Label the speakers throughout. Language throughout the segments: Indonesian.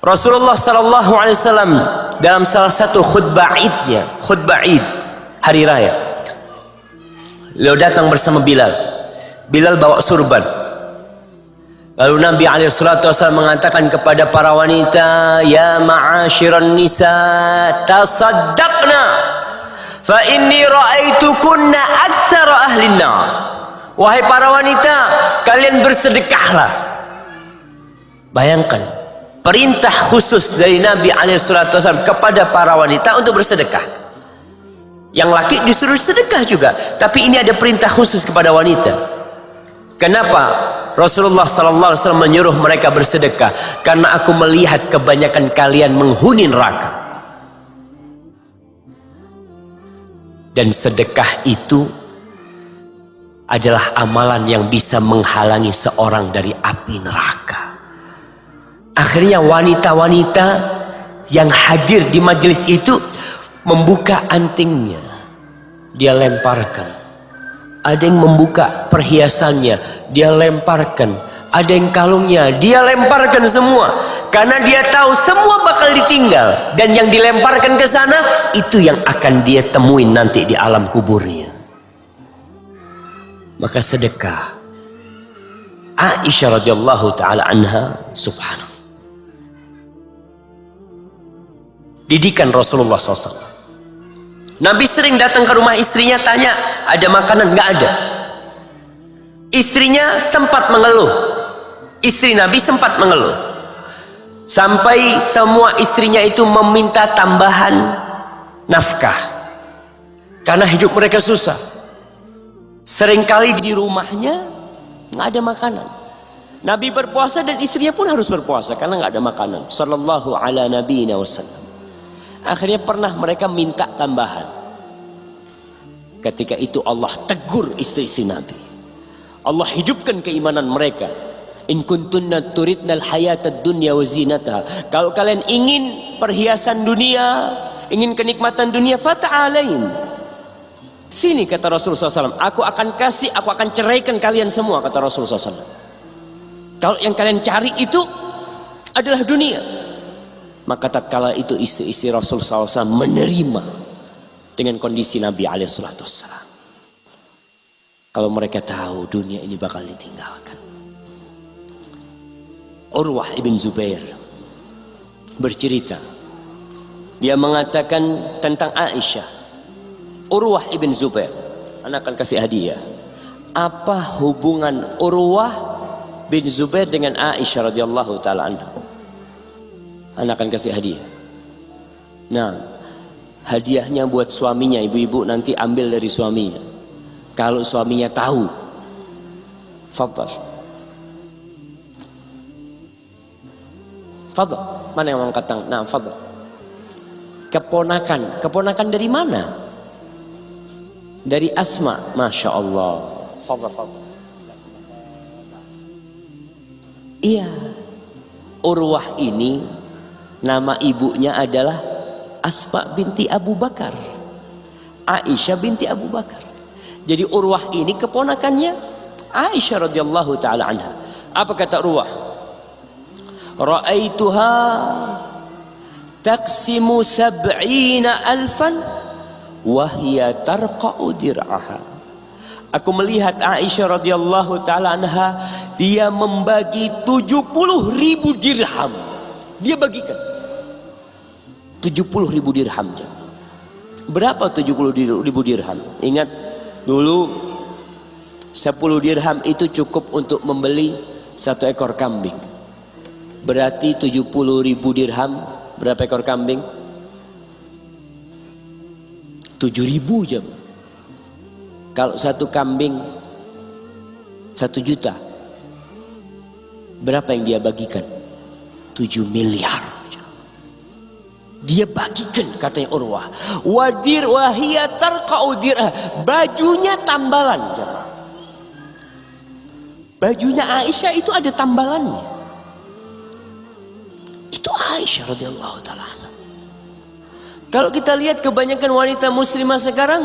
Speaker 1: Rasulullah sallallahu alaihi wasallam dalam salah satu khutbah Idnya, khutbah Id hari raya, beliau datang bersama Bilal. Bilal bawa surban. Lalu Nabi alaihi salatu wasallam mengatakan kepada para wanita, "Ya ma'asyiran nisa, tasaddaqna, fa inni ra'aitukunna aktsara ahlin nar." Wahai para wanita, kalian bersedekahlah. Bayangkan, perintah khusus dari Nabi SAW kepada para wanita untuk bersedekah. Yang laki disuruh sedekah juga, tapi ini ada perintah khusus kepada wanita. Kenapa Rasulullah SAW menyuruh mereka bersedekah? Karena aku melihat kebanyakan kalian menghuni neraka. Dan sedekah itu adalah amalan yang bisa menghalangi seorang dari api neraka. Akhirnya wanita-wanita yang hadir di majelis itu membuka antingnya, dia lemparkan. Ada yang membuka perhiasannya, dia lemparkan. Ada yang kalungnya, dia lemparkan semua. Karena dia tahu semua bakal ditinggal. Dan yang dilemparkan ke sana, itu yang akan dia temuin nanti di alam kuburnya. Maka sedekah. Aisyah radhiyallahu ta'ala anha, subhanallah, didikan Rasulullah SAW. Nabi sering datang ke rumah istrinya, tanya, ada makanan? Nggak ada. Istrinya sempat mengeluh. Istri Nabi sempat mengeluh. Sampai semua istrinya itu meminta tambahan nafkah. Karena hidup mereka susah. Seringkali di rumahnya nggak ada makanan. Nabi berpuasa dan istrinya pun harus berpuasa karena nggak ada makanan. Sallallahu ala nabiyina wasallam. Akhirnya pernah mereka minta tambahan. Ketika itu Allah tegur istri-istri Nabi. Allah hidupkan keimanan mereka. In kuntunna turidnal hayatad dunya wa zinataha. Kalau kalian ingin perhiasan dunia, ingin kenikmatan dunia, fata'alain. Sini kata Rasulullah SAW, aku akan ceraikan kalian semua, kata Rasulullah SAW. Kalau yang kalian cari itu adalah dunia. Maka tatkala itu istri-istri Rasul SAW menerima dengan kondisi Nabi SAW. Kalau mereka tahu dunia ini bakal ditinggalkan. Urwah ibn Zubair bercerita. Dia mengatakan tentang Aisyah. Urwah ibn Zubair, anak akan kasih hadiah. Apa hubungan Urwah bin Zubair dengan Aisyah radhiyallahu ta'ala anha? Anak akan kasih hadiah. Nah, hadiahnya buat suaminya. Ibu-ibu nanti ambil dari suaminya. Kalau suaminya tahu, fadhal. Fadhal. Mana yang angkat tangan? Nah, fadhal. Keponakan dari mana? Dari Asma. Masya Allah. Fadhal, fadhal. Iya, Urwah ini nama ibunya adalah Asma binti Abu Bakar, Aisyah binti Abu Bakar. Jadi Urwah ini keponakannya Aisyah radhiyallahu ta'ala anha. Apa kata Urwah? Ra'aituha taqsimu 70,000 wa hiya tarqa'u dir'aha. Aku melihat Aisyah radhiyallahu ta'ala anha, dia membagi 70.000 dirham. Dia bagikan 70.000 dirham. Berapa 70.000 dirham? Ingat dulu 10 dirham itu cukup untuk membeli 1 ekor kambing. Berarti 70.000 dirham berapa ekor kambing? 7.000 jam. Kalau 1 kambing 1 juta, berapa yang dia bagikan? 7 miliar. Dia bagikan, katanya Urwah. Wadir wahiyya tarqa'u dir'ah. Bajunya tambalan. Bajunya Aisyah itu ada tambalannya. Itu Aisyah radhiyallahu ta'ala. Kalau kita lihat kebanyakan wanita muslimah sekarang,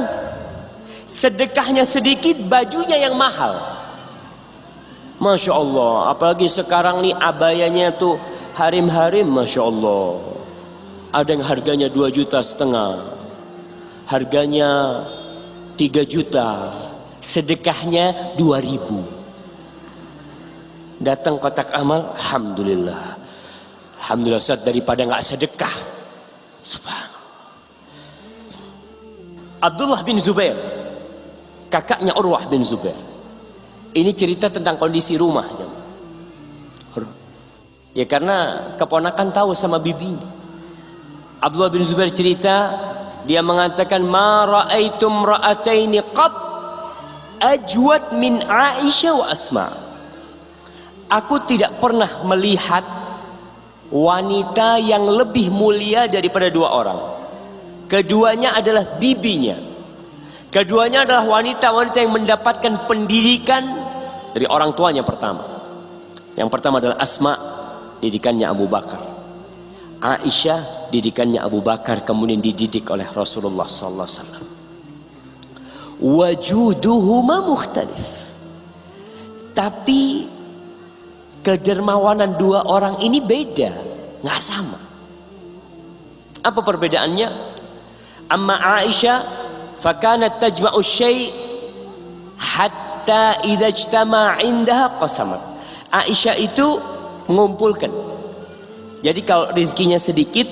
Speaker 1: sedekahnya sedikit, bajunya yang mahal. Masya Allah, apalagi sekarang nih abayanya tuh harim-harim, Masya Allah. Ada yang harganya 2,5 juta, harganya 3 juta, sedekahnya 2.000. Datang kotak amal, alhamdulillah. Alhamdulillah Ustaz, daripada nggak sedekah. Subhanallah. Abdullah bin Zubair, kakaknya Urwah bin Zubair. Ini cerita tentang kondisi rumah. Ya karena keponakan tahu sama bibinya. Abdullah bin Zubair cerita, dia mengatakan, ma ra'aitum ra'ataini qat ajwad min Aisyah wa Asma. Aku tidak pernah melihat wanita yang lebih mulia daripada dua orang. Keduanya adalah bibinya. Keduanya adalah wanita-wanita yang mendapatkan pendidikan dari orang tuanya pertama. Yang pertama adalah Asma, didikannya Abu Bakar. Aisyah, didikannya Abu Bakar, kemudian dididik oleh Rasulullah sallallahu alaihi wasallam. Wajuduhuma mukhtalif. Tapi kedermawanan dua orang ini beda, nggak sama. Apa perbedaannya? Amma Aisyah fakanat tajma'u syai' hatta idza ijtama'a 'indaha qasamat. Aisyah itu mengumpulkan. Jadi kalau rezekinya sedikit,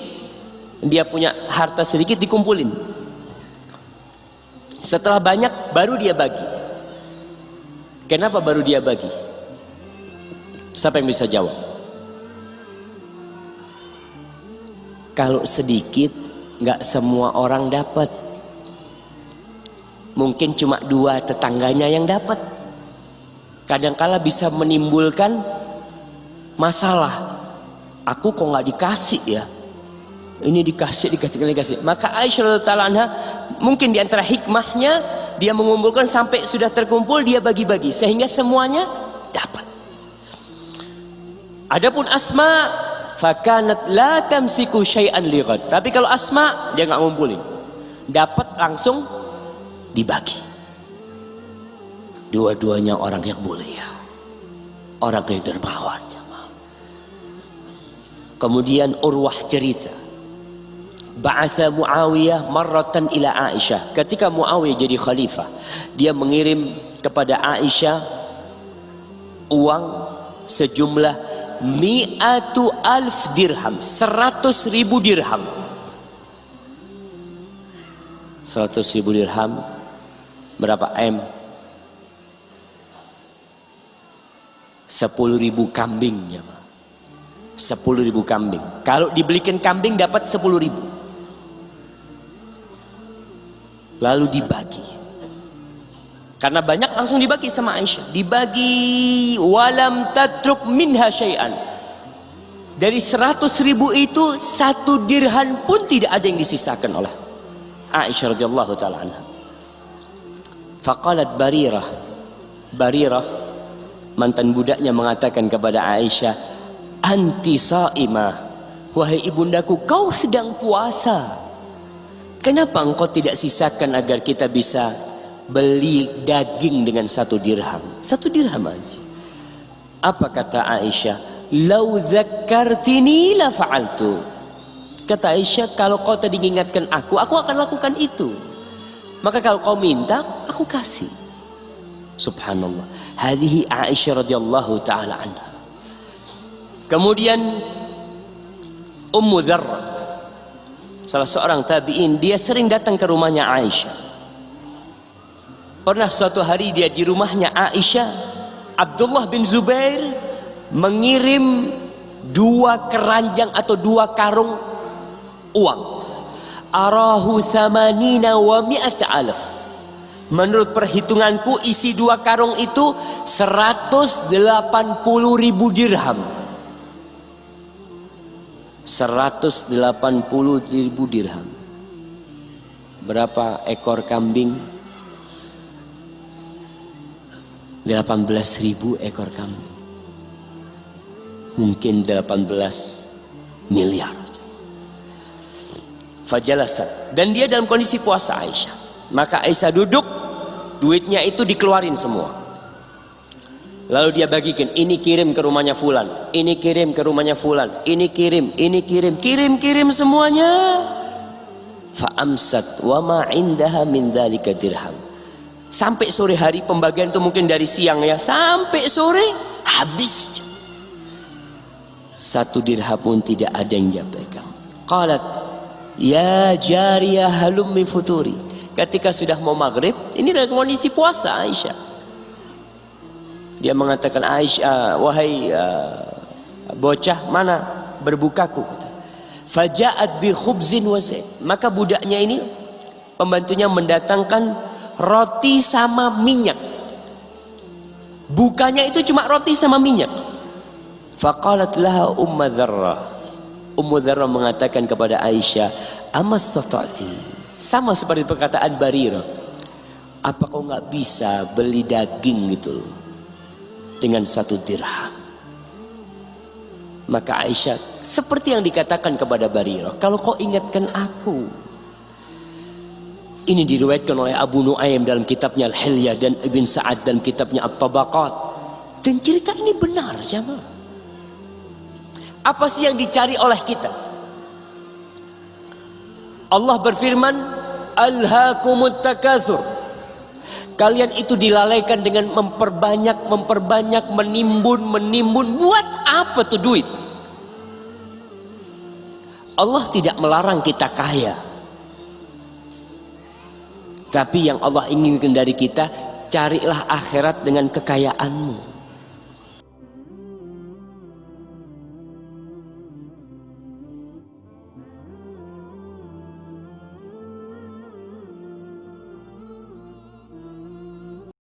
Speaker 1: dia punya harta sedikit, dikumpulin. Setelah banyak baru dia bagi. Kenapa baru dia bagi? Siapa yang bisa jawab? Kalau sedikit, nggak semua orang dapat. Mungkin cuma 2 tetangganya yang dapat. Kadangkala bisa menimbulkan masalah. Aku kok nggak dikasih ya? Ini dikasih. Maka Aisyah radhiyallahu anha, mungkin di antara hikmahnya, dia mengumpulkan sampai sudah terkumpul, dia bagi-bagi sehingga semuanya dapat. Adapun Asma, fakanat la tamsiku syai'an lighad. Tapi kalau Asma, dia nggak ngumpulin, dapat langsung dibagi. Dua-duanya orang yang mulia, orang yang dermawan. Kemudian Urwah cerita, ba'atha Muawiyah marratan ila Aisyah. Ketika Muawiyah jadi khalifah, dia mengirim kepada Aisyah uang sejumlah 100,000 dirham, 100.000 dirham. 100.000 dirham berapa M? 10.000 kambingnya. 10.000 kambing. Kalau dibelikan kambing dapat 10.000. Lalu dibagi. Karena banyak langsung dibagi sama Aisyah. Dibagi, walam tatruk minha syai'an. Dari 100.000 itu 1 dirham pun tidak ada yang disisakan oleh Aisyah radhiyallahu taala anha. Faqalat Barirah, mantan budaknya, mengatakan kepada Aisyah, anti sa'imah, wahai ibundaku, kau sedang puasa. Kenapa engkau tidak sisakan agar kita bisa beli daging dengan 1 dirham? 1 dirham aja. Apa kata Aisyah? Lau dzakkartini la fa'altu. Kata Aisyah, kalau kau tadi ingatkan aku akan lakukan itu. Maka kalau kau minta, aku kasih. Subhanallah. Hadhihi Aisyah radhiyallahu taala anha. Kemudian Ummu Dzarr, salah seorang tabi'in, dia sering datang ke rumahnya Aisyah. Pernah suatu hari dia di rumahnya Aisyah, Abdullah bin Zubair mengirim 2 keranjang atau 2 karung uang. Arahu thamanina wa mi'ata alaf. Menurut perhitunganku isi 2 karung itu 180.000 dirham. 180.000 dirham. Berapa ekor kambing? 18.000 ekor kambing. Mungkin 18 miliar. Fajalasat. Dan dia dalam kondisi puasa Aisyah. Maka Aisyah duduk, duitnya itu dikeluarin semua. Lalu dia bagikan, ini kirim ke rumahnya fulan, ini kirim ke rumahnya fulan, ini kirim, kirim semuanya. Fa amsat wa ma indaha min dzalika dirham. Sampai sore hari, pembagian itu mungkin dari siang ya, sampai sore habis. 1 dirham pun tidak ada yang dia pegang. Qalat ya jariyah halummi futuri. Ketika sudah mau maghrib, ini dalam kondisi puasa Aisyah. Dia mengatakan, Aisyah, wahai bocah, mana berbukaku? Faja'at bi khubzin wa zaid. Maka budaknya ini, pembantunya mendatangkan roti sama minyak. Bukanya itu cuma roti sama minyak. Faqalat laha Ummu Dzarrah. Ummu Dzarrah mengatakan kepada Aisyah, amastata'ti. Sama seperti perkataan Barirah. Apa kau nggak bisa beli daging gitu loh dengan 1 dirham? Maka Aisyah seperti yang dikatakan kepada Barirah, kalau kau ingatkan aku. Ini diriwayatkan oleh Abu Nuaim dalam kitabnya Al-Hilyah dan Ibn Sa'ad dalam kitabnya At-Tabaqat. Dan cerita ini benar, jamaah. Apa sih yang dicari oleh kita? Allah berfirman, alhaakumut takatsur. Kalian itu dilalaikan dengan memperbanyak, menimbun. Buat apa tuh duit? Allah tidak melarang kita kaya. Tapi yang Allah inginkan dari kita, carilah akhirat dengan kekayaanmu.